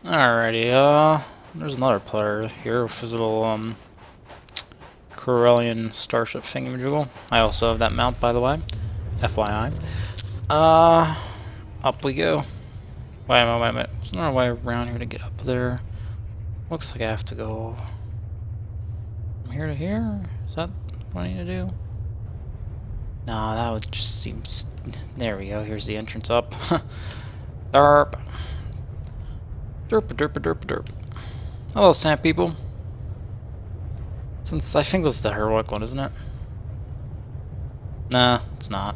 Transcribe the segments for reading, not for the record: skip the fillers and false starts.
Alrighty, there's another player here with his little, Corellian starship thingamajiggle. I also have that mount, by the way. FYI. Up we go. Wait a minute. Is there a way around here to get up there? Looks like I have to go from here to here? Is that what I need to do? No, that would just seem... There we go, here's the entrance up. Derp. Derp, derp, derp, derp. Hello, sand people. Since I think that's the heroic one, isn't it? Nah, it's not.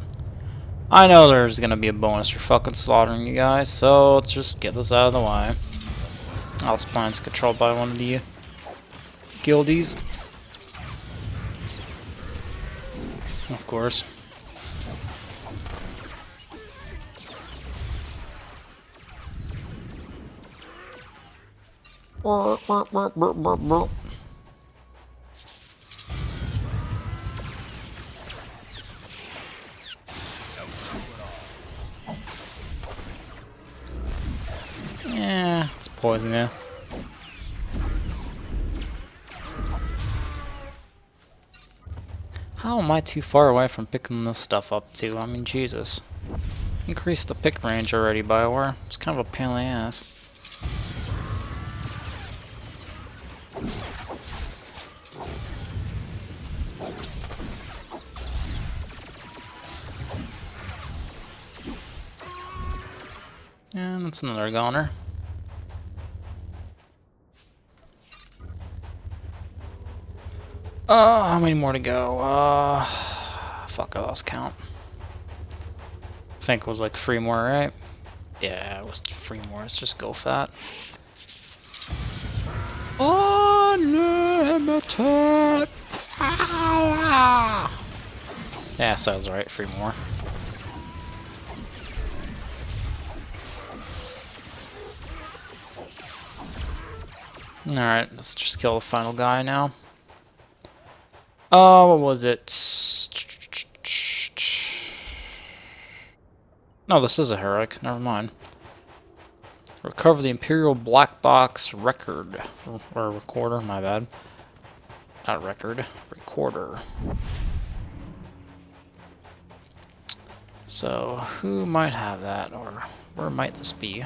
I know there's gonna be a bonus for fucking slaughtering you guys, so let's just get this out of the way. Oh, this planet's controlled by one of the guildies. Of course. Yeah, it's poison, yeah. How am I too far away from picking this stuff up too? I mean, Jesus. Increase the pick range already, BioWare. It's kind of a pain in the ass. And that's another goner. How many more to go? Fuck, I lost count. I think it was like 3 more, right? Yeah, it was 3 more. Let's just go for that. Unlimited power! Yeah, sounds right. 3 more. Alright, let's just kill the final guy now. What was it? No, this is a heroic. Never mind. Recover the Imperial Black Box record. Or recorder, my bad. Not record. Recorder. So, who might have that? Or where might this be?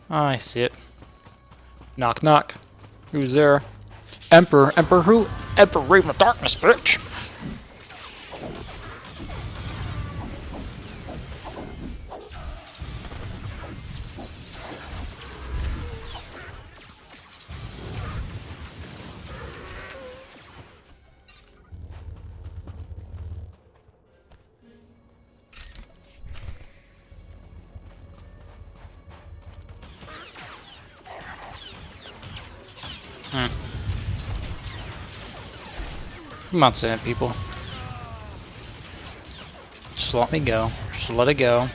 I see it. Knock knock. Who's there? Emperor. Emperor who? Emperor Ravanofdarkness, bitch! Come on, sand people. Just let me go. Just let it go.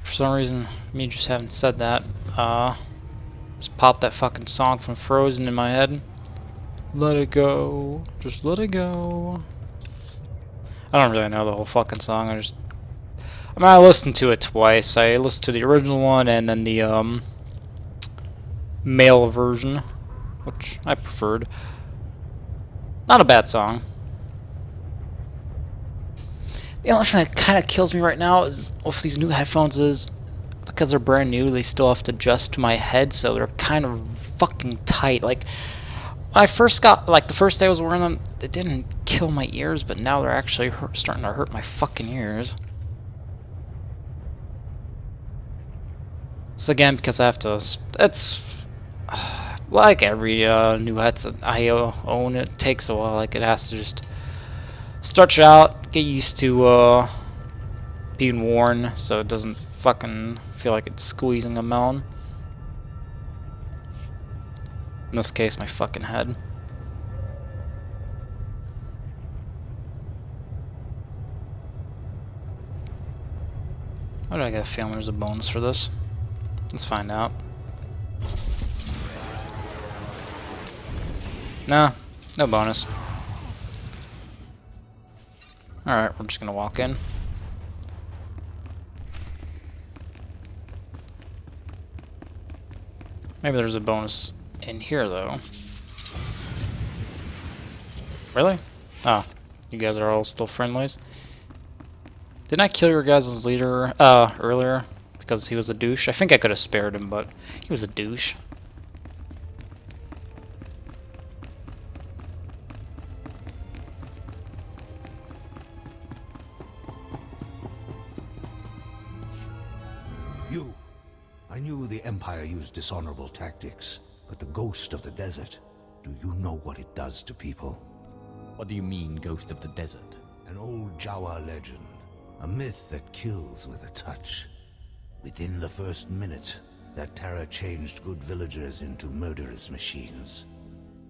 For some reason, me just haven't said that. Just popped that fucking song from Frozen in my head. Let it go. Just let it go. I don't really know the whole fucking song. I mean, I listened to it twice. I listened to the original one and then the, male version, which I preferred. Not a bad song. The only thing that kind of kills me right now is with these new headphones is because they're brand new, they still have to adjust to my head, so they're kind of fucking tight. Like, when I first got, like, the first day I was wearing them, they didn't kill my ears, but now they're actually starting to hurt my fucking ears. So again, because I have to, it's like every new headset I own, it takes a while. Like, it has to just stretch out, get used to being worn, so it doesn't fucking feel like it's squeezing a melon. In this case, my fucking head. Why do I get a feeling there's a bonus for this? Let's find out. Nah, no bonus. Alright, we're just gonna walk in. Maybe there's a bonus in here, though. Really? Oh, you guys are all still friendlies? Didn't I kill your guys' leader earlier because he was a douche? I think I could have spared him, but he was a douche. You. I knew the Empire used dishonorable tactics, but the ghost of the desert, do you know what it does to people? What do you mean, Ghost of the Desert? An old Jawa legend. A myth that kills with a touch. Within the first minute, that terror changed good villagers into murderous machines.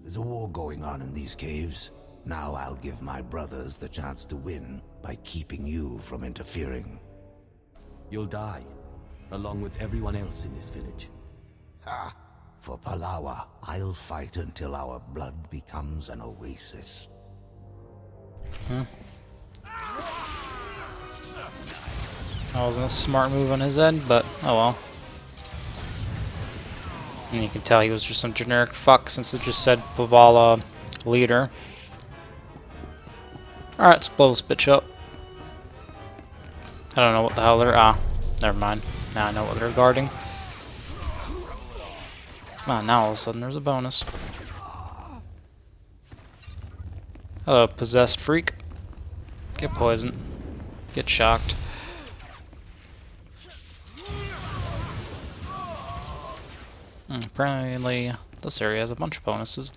There's a war going on in these caves. Now I'll give my brothers the chance to win by keeping you from interfering. You'll die, along with everyone else in this village. Ha! For Palawa, I'll fight until our blood becomes an oasis. That wasn't a smart move on his end, but oh well. And you can tell he was just some generic fuck since it just said Pavala leader. Alright, let's blow this bitch up. I don't know what the hell they're... Ah, never mind. Now I know what they're guarding. Come on, now all of a sudden there's a bonus. Hello, possessed freak. Get poisoned. Get shocked. Apparently, this area has a bunch of bonuses.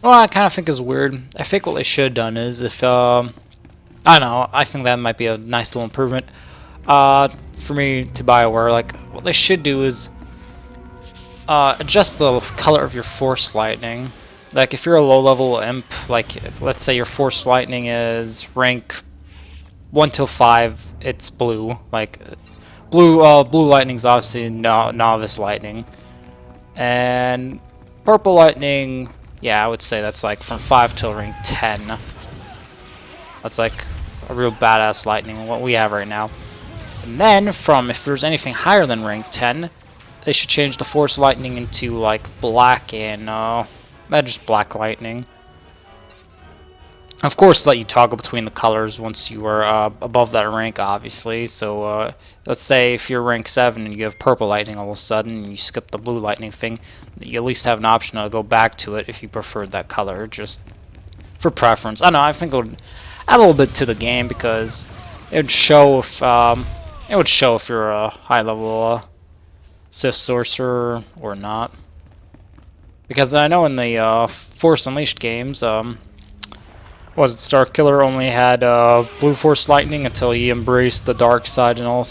Well, I kind of think is weird. I think what they should have done is if, I don't know, I think that might be a nice little improvement for me to BioWare. Like, what they should do is adjust the color of your Force Lightning. Like, if you're a low-level imp, like, let's say your Force Lightning is rank 1 till 5, it's blue. Like, blue Lightning's obviously novice Lightning. And purple Lightning... yeah, I would say that's like from 5 till rank 10. That's like a real badass lightning, what we have right now. And then, from if there's anything higher than rank 10, they should change the Force Lightning into like black and, just black lightning. Of course, let you toggle between the colors once you are above that rank, obviously. So, let's say if you're rank 7 and you have purple lightning all of a sudden, and you skip the blue lightning thing, you at least have an option to go back to it if you preferred that color, just for preference. I don't know, I think it would add a little bit to the game because it would show if you're a high-level Sith sorcerer or not. Because I know in the Force Unleashed games, was it Starkiller only had blue Force Lightning until he embraced the dark side and all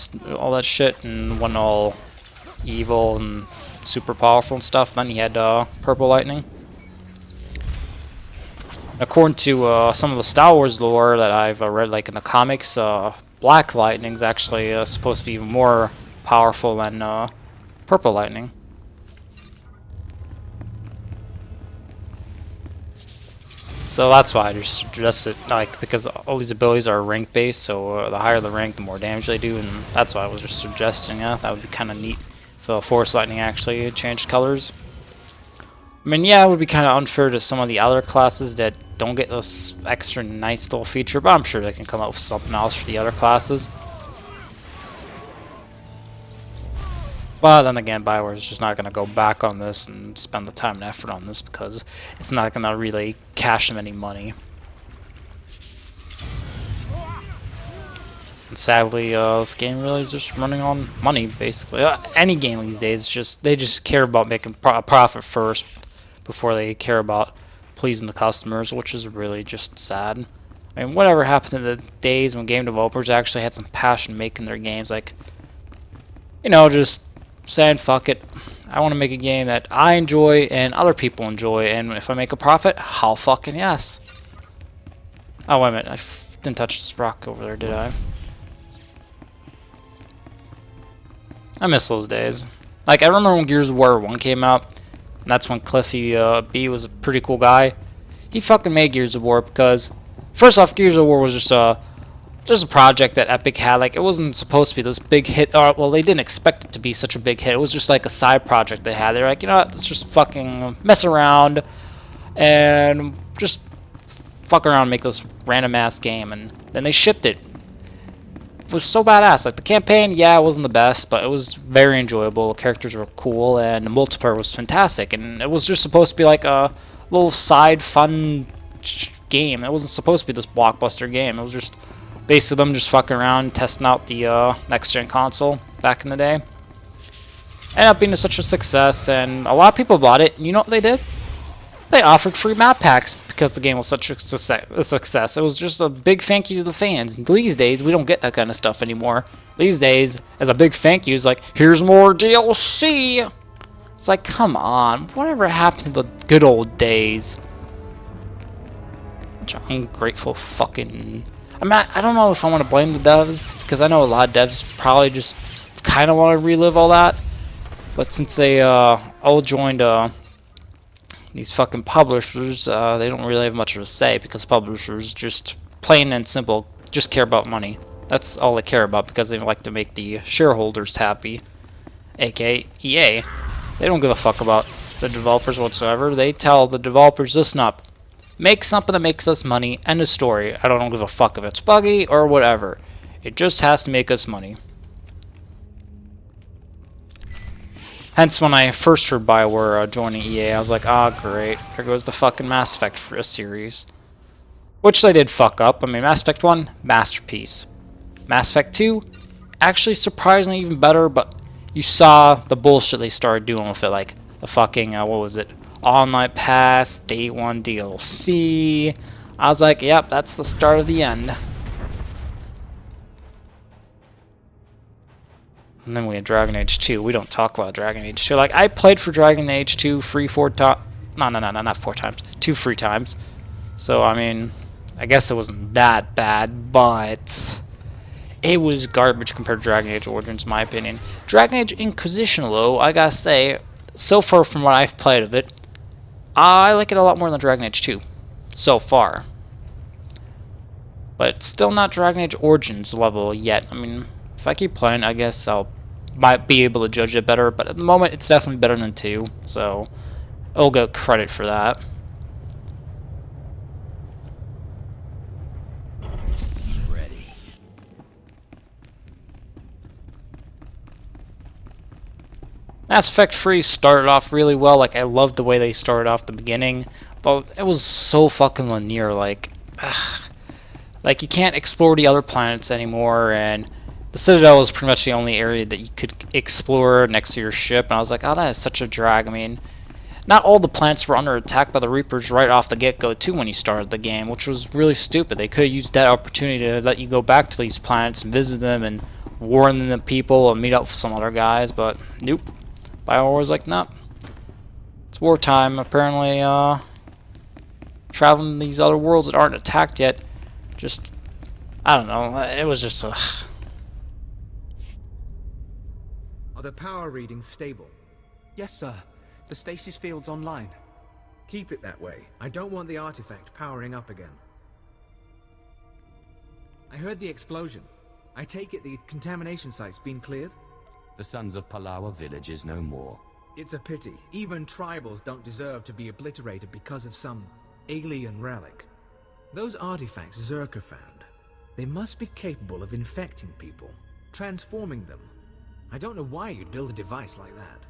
that shit and went all evil and super powerful and stuff. Then he had purple Lightning. According to some of the Star Wars lore that I've read, like in the comics, black Lightning's actually supposed to be even more powerful than purple Lightning. So that's why I just suggest it, like, because all these abilities are rank based, so the higher the rank, the more damage they do, and that's why I was just suggesting that would be kind of neat if Force Lightning actually changed colors. I mean, yeah, it would be kind of unfair to some of the other classes that don't get this extra nice little feature, but I'm sure they can come up with something else for the other classes. But then again, BioWare is just not going to go back on this and spend the time and effort on this because it's not going to really cash them any money. And sadly, this game really is just running on money, basically. Any game these days, they just care about making a profit first before they care about pleasing the customers, which is really just sad. I mean, whatever happened to the days when game developers actually had some passion making their games, like, you know, just saying, fuck it, I want to make a game that I enjoy and other people enjoy, and if I make a profit, hell fucking yes. Oh, wait a minute, I didn't touch this rock over there, did I? I miss those days. Like, I remember when Gears of War 1 came out, and that's when Cliffy B was a pretty cool guy. He fucking made Gears of War because, first off, Gears of War was just a project that Epic had. Like, it wasn't supposed to be this big hit. Well, they didn't expect it to be such a big hit. It was just like a side project they had. They're like, you know what, let's just fucking mess around and just fuck around and make this random ass game. And then they shipped it. It was so badass. Like, the campaign, yeah, it wasn't the best, but it was very enjoyable. The characters were cool, and the multiplayer was fantastic. And it was just supposed to be like a little side fun game. It wasn't supposed to be this blockbuster game. It was just basically them just fucking around, testing out the next-gen console back in the day. Ended up being such a success, and a lot of people bought it. And you know what they did? They offered free map packs because the game was such a success. It was just a big thank you to the fans. These days, we don't get that kind of stuff anymore. These days, as a big thank you, it's like, here's more DLC! It's like, come on. Whatever happened to the good old days? Such an ungrateful fucking... I mean, I don't know if I want to blame the devs, because I know a lot of devs probably just kind of want to relive all that. But since they all joined these fucking publishers, they don't really have much of a say, because publishers just plain and simple just care about money. That's all they care about, because they like to make the shareholders happy, aka EA. They don't give a fuck about the developers whatsoever. They tell the developers, listen up, make something that makes us money, end of story. I don't give a fuck if it's buggy or whatever. It just has to make us money. Hence, when I first heard BioWare joining EA, I was like, ah, great. Here goes the fucking Mass Effect for a series. Which they did fuck up. I mean, Mass Effect 1, masterpiece. Mass Effect 2, actually surprisingly even better, but you saw the bullshit they started doing with it. Like, the fucking, what was it? Online Pass, Day 1 DLC. I was like, yep, that's the start of the end. And then we had Dragon Age 2. We don't talk about Dragon Age 2. Like, I played for Dragon Age 2 4 times. No, not 4 times. 2 free times. So, I mean, I guess it wasn't that bad, but it was garbage compared to Dragon Age Origins, in my opinion. Dragon Age Inquisition, though, I gotta say, so far from what I've played of it, I like it a lot more than Dragon Age 2. So far. But still not Dragon Age Origins level yet. I mean, if I keep playing, I guess might be able to judge it better, but at the moment it's definitely better than 2, so I'll get credit for that. Ready. Mass Effect 3 started off really well. Like, I loved the way they started off the beginning, but it was so fucking linear. Like you can't explore the other planets anymore, and the Citadel was pretty much the only area that you could explore next to your ship, and I was like, oh, that is such a drag. I mean, not all the planets were under attack by the Reapers right off the get-go, too, when you started the game, which was really stupid. They could have used that opportunity to let you go back to these planets and visit them and warn the people and meet up with some other guys, but nope. BioWare was like, nope. It's wartime. Apparently, traveling to these other worlds that aren't attacked yet, just, I don't know. It was just a... Are the power readings stable? Yes, sir. The stasis field's online. Keep it that way. I don't want the artifact powering up again. I heard the explosion. I take it the contamination site's been cleared? The Sons of Palawa village is no more. It's a pity. Even tribals don't deserve to be obliterated because of some alien relic. Those artifacts Zerka found, they must be capable of infecting people, transforming them. I don't know why you'd build a device like that.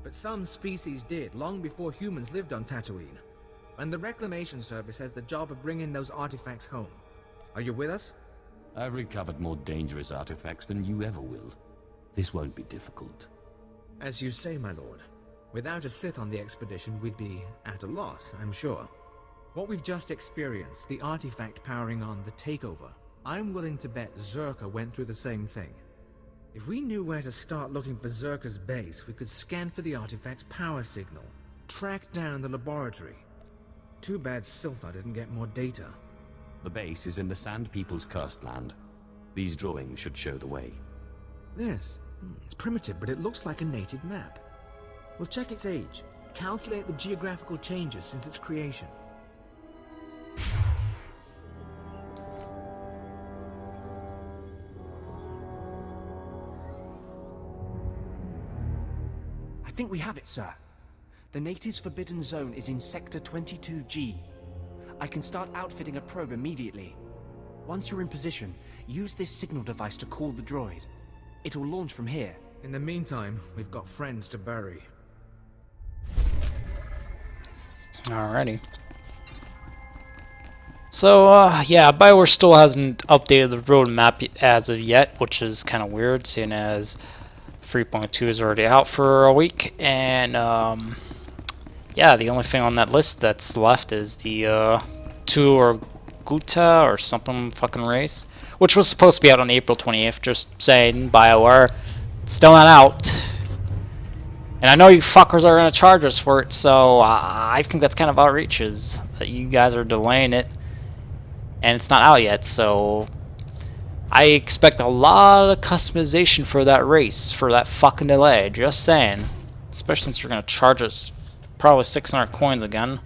But some species did, long before humans lived on Tatooine. And the Reclamation Service has the job of bringing those artifacts home. Are you with us? I've recovered more dangerous artifacts than you ever will. This won't be difficult. As you say, my lord. Without a Sith on the expedition, we'd be at a loss, I'm sure. What we've just experienced, the artifact powering on the takeover, I'm willing to bet Zerka went through the same thing. If we knew where to start looking for Zerka's base, we could scan for the artifact's power signal, track down the laboratory. Too bad Silthar didn't get more data. The base is in the Sand People's cursed land. These drawings should show the way. Yes, it's primitive, but it looks like a native map. We'll check its age, calculate the geographical changes since its creation. I think we have it, sir. The natives' forbidden zone is in Sector 22G. I can start outfitting a probe immediately. Once you're in position, use this signal device to call the droid. It'll launch from here. In the meantime, we've got friends to bury. Alrighty. So, yeah, BioWare still hasn't updated the roadmap as of yet, which is kind of weird, seeing as 3.2 is already out for a week, and, yeah, the only thing on that list that's left is the, Tour Guta or something fucking race, which was supposed to be out on April 28th, just saying, BioWare, it's still not out. And I know you fuckers are going to charge us for it, so I think that's kind of outreach, is that you guys are delaying it, and it's not out yet, so I expect a lot of customization for that race, for that fucking delay, just saying. Especially since you're going to charge us probably 600 coins again.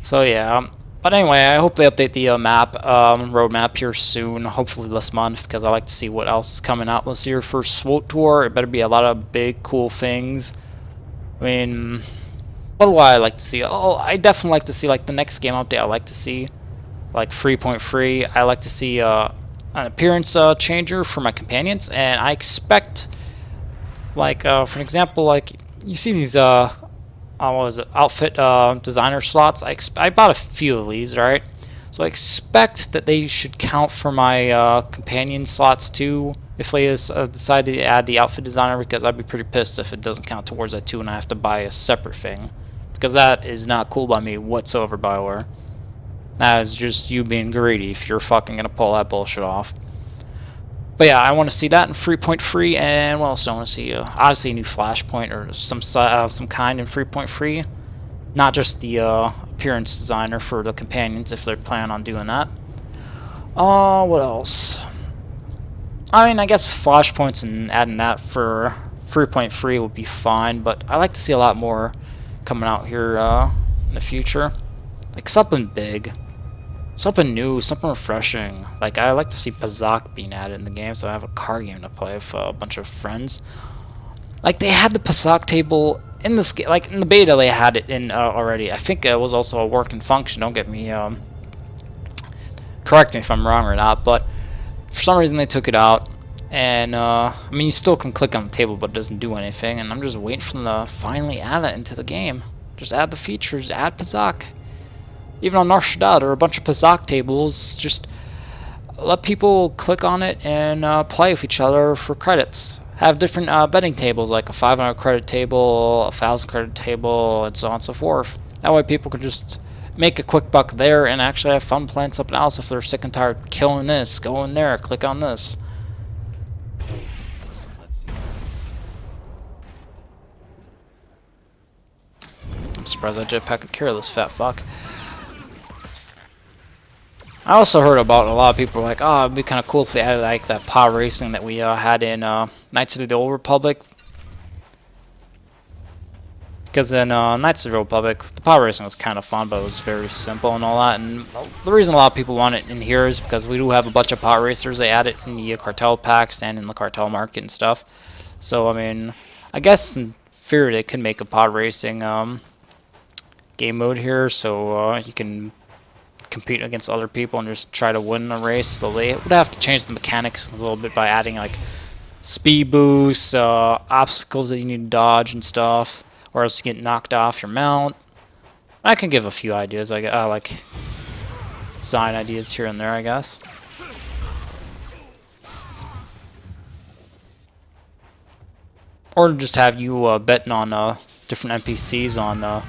So yeah, but anyway, I hope they update the roadmap here soon, hopefully this month, because I like to see what else is coming out this year for SWTOR. It better be a lot of big, cool things. I mean, what do I like to see? Oh, I definitely like to see, like, the next game update. I like to see, like, 3.3. I like to see an appearance changer for my companions, and I expect, like, for an example, like, you see these, what was it, outfit designer slots. I bought a few of these, right? So I expect that they should count for my companion slots too, if they decide to add the outfit designer, because I'd be pretty pissed if it doesn't count towards that too and I have to buy a separate thing, because that is not cool by me whatsoever, BioWare. That is just you being greedy if you're fucking gonna pull that bullshit off. But yeah, I want to see that in 3.3, and what else do I want to see? Obviously a new Flashpoint or some kind in 3.3. Not just the appearance designer for the companions, if they're planning on doing that. What else? I mean, I guess Flashpoints and adding that for 3.3 would be fine, but I like to see a lot more coming out here in the future. Like something big. Something new, something refreshing. Like, I like to see Pazak being added in the game, so I have a car game to play with a bunch of friends. Like, they had the Pazak table in this game, like, in the beta they had it in already. I think it was also a working function, don't get me, correct me if I'm wrong or not, but for some reason they took it out. And, I mean, you still can click on the table, but it doesn't do anything, and I'm just waiting for them to finally add that into the game. Just add the features, add Pazak. Even on Narshadad, there are a bunch of Pazak tables. Just let people click on it and play with each other for credits. Have different betting tables, like a 500 credit table, a 1,000 credit table, and so on and so forth. That way people can just make a quick buck there and actually have fun playing something else if they're sick and tired of killing this. Go in there, click on this. I'm surprised that jetpack could carry this fat fuck. I also heard about a lot of people were like, oh, it'd be kind of cool if they added like that pod racing that we had in Knights of the Old Republic. Because in Knights of the Old Republic, the pod racing was kind of fun, but it was very simple and all that. And the reason a lot of people want it in here is because we do have a bunch of pod racers. They add it in the cartel packs and in the cartel market and stuff. So, I mean, I guess in theory they could make a pod racing game mode here, so you can compete against other people and just try to win a race. Though they would have to change the mechanics a little bit by adding like speed boosts, obstacles that you need to dodge and stuff, or else you get knocked off your mount. I can give a few ideas, like design ideas here and there, I guess. Or just have you betting on different NPCs on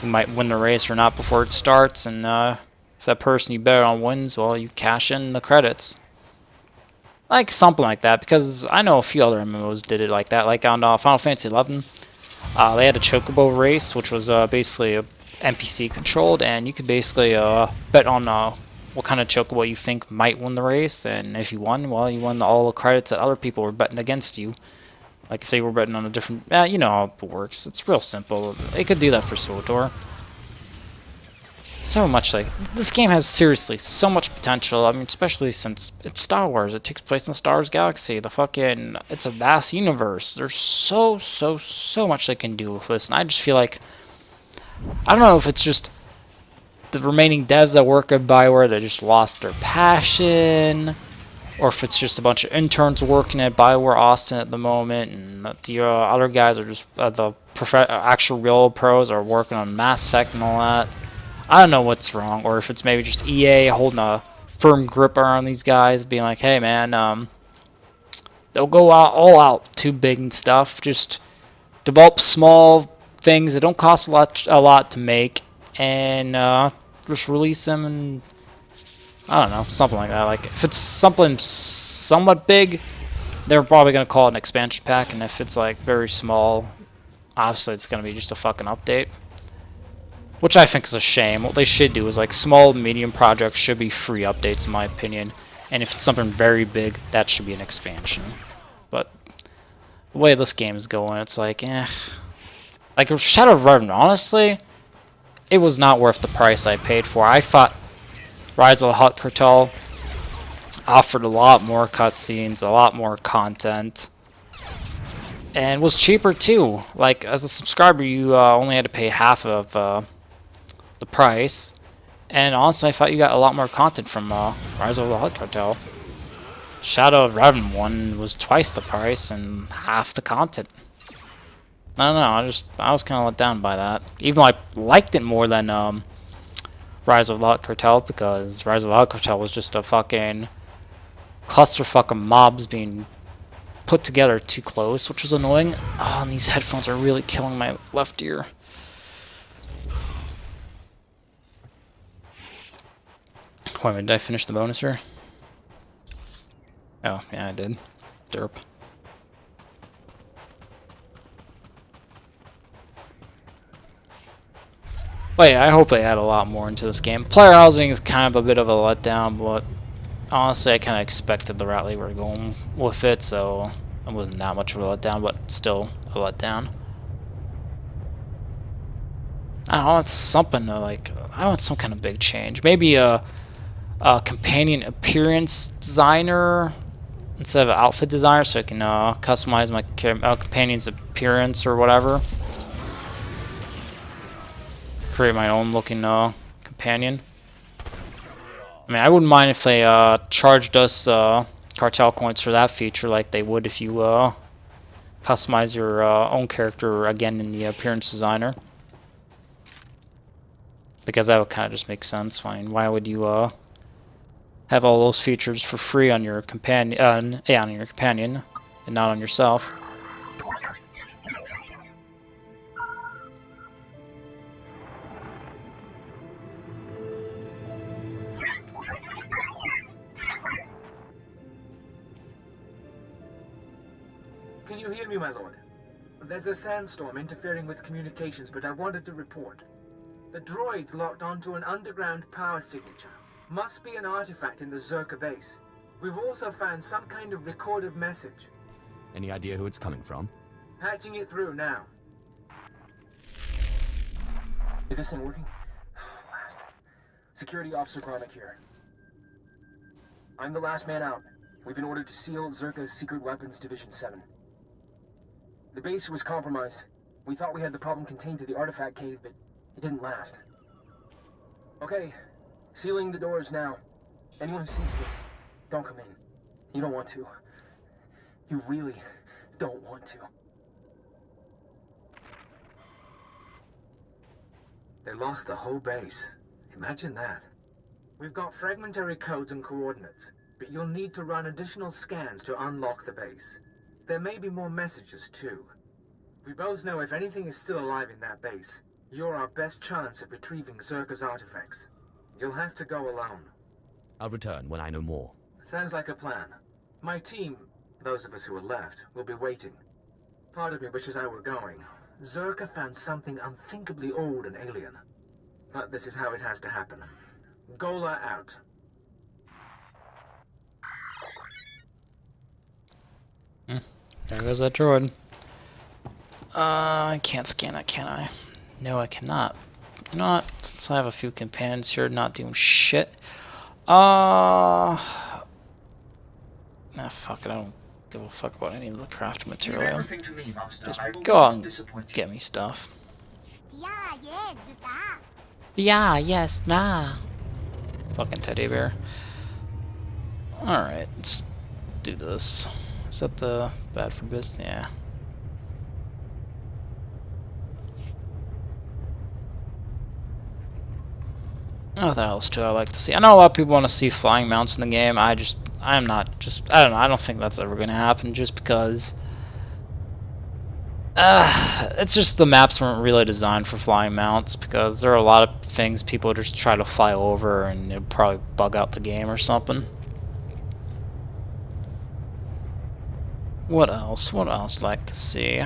who might win the race or not before it starts, and if that person you bet on wins, well, you cash in the credits. Like something like that, because I know a few other MMOs did it like that. Like on Final Fantasy XI, they had a chocobo race, which was basically NPC controlled, and you could basically bet on what kind of chocobo you think might win the race, and if you won, well, you won all the credits that other people were betting against you. Like if they were betting on a different, you know how it works. It's real simple. They could do that for SWTOR. So much, like, this game has seriously so much potential. I mean, especially since it's Star Wars. It takes place in the Star Wars galaxy. It's a vast universe. There's so much they can do with this. And I just feel like, I don't know if it's just the remaining devs that work at BioWare that just lost their passion, or if it's just a bunch of interns working at BioWare Austin at the moment, and the other guys are just, the actual real pros are working on Mass Effect and all that. I don't know what's wrong, or if it's maybe just EA holding a firm grip around these guys, being like, hey man, they'll go all out too big and stuff. Just develop small things that don't cost a lot to make, and just release them, and I don't know, something like that. Like if it's something somewhat big, they're probably gonna call it an expansion pack, and if it's like very small, obviously it's gonna be just a fucking update. Which I think is a shame. What they should do is, like, small, medium projects should be free updates, in my opinion. And if it's something very big, that should be an expansion. But the way this game is going, it's like, eh. Like, Shadow of Revan, honestly, it was not worth the price I paid for. I thought Rise of the Hutt Cartel offered a lot more cutscenes, a lot more content, and was cheaper, too. Like, as a subscriber, you only had to pay half of the price, and honestly I thought you got a lot more content from Rise of the Hutt Cartel. Shadow of Revan 1 was twice the price and half the content. I don't know, I was kind of let down by that, even though I liked it more than Rise of the Hutt Cartel, because Rise of the Hutt Cartel was just a fucking clusterfuck of mobs being put together too close, which was annoying. Oh, and these headphones are really killing my left ear. Wait a minute, did I finish the bonus here? Oh, yeah, I did. Derp. But yeah, I hope they add a lot more into this game. Player housing is kind of a bit of a letdown, but honestly, I kind of expected the route they were going with it, so it wasn't that much of a letdown, but still a letdown. I want something to, like, I want some kind of big change. Maybe a companion appearance designer instead of an outfit designer, so I can customize my companion's appearance or whatever. Create my own looking companion. I mean, I wouldn't mind if they charged us cartel coins for that feature, like they would if you customize your own character again in the appearance designer. Because that would kind of just make sense. I mean, why would you have all those features for free on your companion? On your companion, and not on yourself. Can you hear me, my lord? There's a sandstorm interfering with communications, but I wanted to report. The droids locked onto an underground power signature. Must be an artifact in the Zerka base. We've also found some kind of recorded message. Any idea who it's coming from? Patching it through now. Is this thing working? Last. Security Officer Gromik here. I'm the last man out. We've been ordered to seal Zerka's Secret Weapons Division 7. The base was compromised. We thought we had the problem contained to the artifact cave, but it didn't last. Okay, sealing the doors now. Anyone who sees this, don't come in. You don't want to. You really don't want to. They lost the whole base. Imagine that. We've got fragmentary codes and coordinates, but you'll need to run additional scans to unlock the base. There may be more messages, too. We both know if anything is still alive in that base, you're our best chance of retrieving Zerka's artifacts. You'll have to go alone. I'll return when I know more. Sounds like a plan. My team, those of us who are left, will be waiting. Part of me wishes I were going. Zerka found something unthinkably old and alien. But this is how it has to happen. Gola out. There goes that droid. I can't scan it, can I? No, I cannot. You know what? Since I have a few companions here not doing shit. Nah, fuck it. I don't give a fuck about any of the craft material. Just go out and get me stuff. Yeah, yes, nah. Fucking teddy bear. Alright, let's do this. Is that the bad for business? Yeah. Nothing else too I like to see. I know a lot of people want to see flying mounts in the game. I don't know, I don't think that's ever gonna happen just because it's just the maps weren't really designed for flying mounts, because there are a lot of things people just try to fly over and it'll probably bug out the game or something. What else? What else I'd like to see?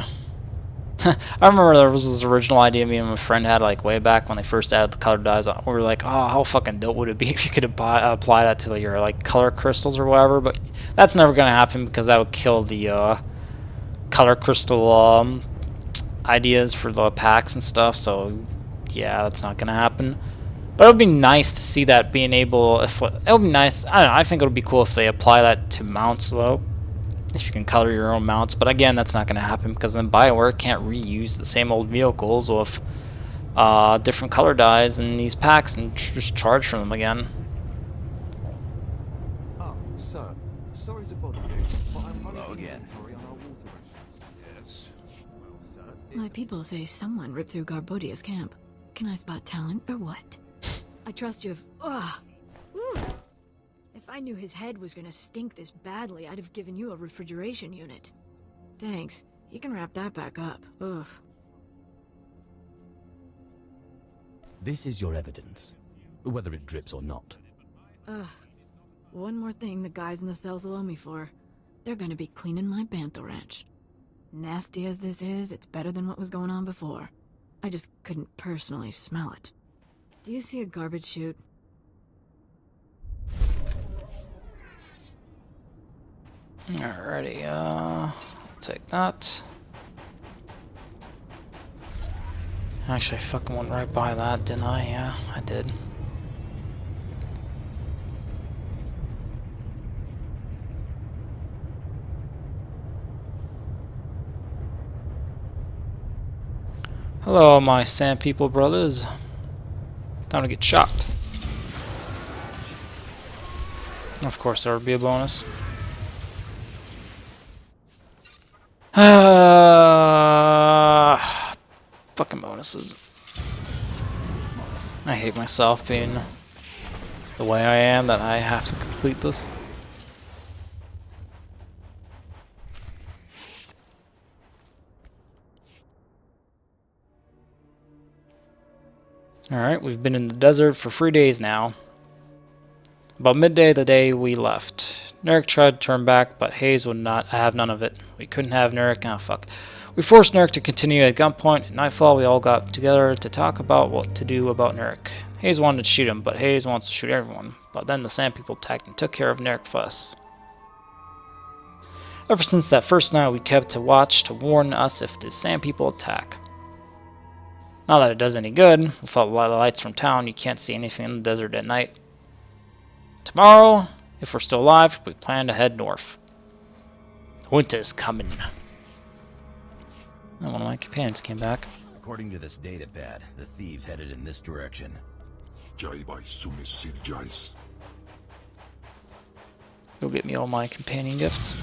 I remember there was this original idea me and my friend had like way back when they first added the color dyes. We were like, oh, how fucking dope would it be if you could apply that to your like color crystals or whatever, but that's never gonna happen because that would kill the color crystal ideas for the packs and stuff, so yeah, that's not gonna happen. But it would be nice to see that being able, it would be nice, I don't know, I think it would be cool if they apply that to mounts though. If you can color your own mounts, but again, that's not going to happen because then BioWare can't reuse the same old vehicles with different color dyes in these packs and just charge for them again. Oh, sir, sorry to bother you, but I'm running again. inventory on our water rations. Yes. Well, sir, My people say someone ripped through Garbodia's camp. Can I spot talent or what? I trust you if... Ugh. Woo. If I knew his head was gonna stink this badly, I'd have given you a refrigeration unit. Thanks. You can wrap that back up. Ugh. This is your evidence, whether it drips or not. Ugh. One more thing the guys in the cells will owe me for. They're gonna be cleaning my bantha ranch. Nasty as this is, it's better than what was going on before. I just couldn't personally smell it. Do you see a garbage chute? Alrighty, I'll take that. Actually, I fucking went right by that, didn't I? Yeah, I did. Hello, my sand people brothers. Time to get shocked. Of course, there would be a bonus. Fucking bonuses. I hate myself being the way I am that I have to complete this. Alright, we've been in the desert for 3 days now. About midday the day we left. Nurk tried to turn back, but Hayes would not have none of it. We couldn't have Nurk. Ah, fuck. We forced Nurk to continue at gunpoint. At nightfall, we all got together to talk about what to do about Nurk. Hayes wanted to shoot him, but Hayes wants to shoot everyone. But then the Sand People attacked and took care of Nurk for us. Ever since that first night, we kept to watch to warn us if the Sand People attack. Not that it does any good. Without a lot of lights from town, you can't see anything in the desert at night. Tomorrow, if we're still alive, we plan to head north. Winter's coming. Oh, one of my companions came back. According to this data pad, the thieves headed in this direction. Go get me all my companion gifts.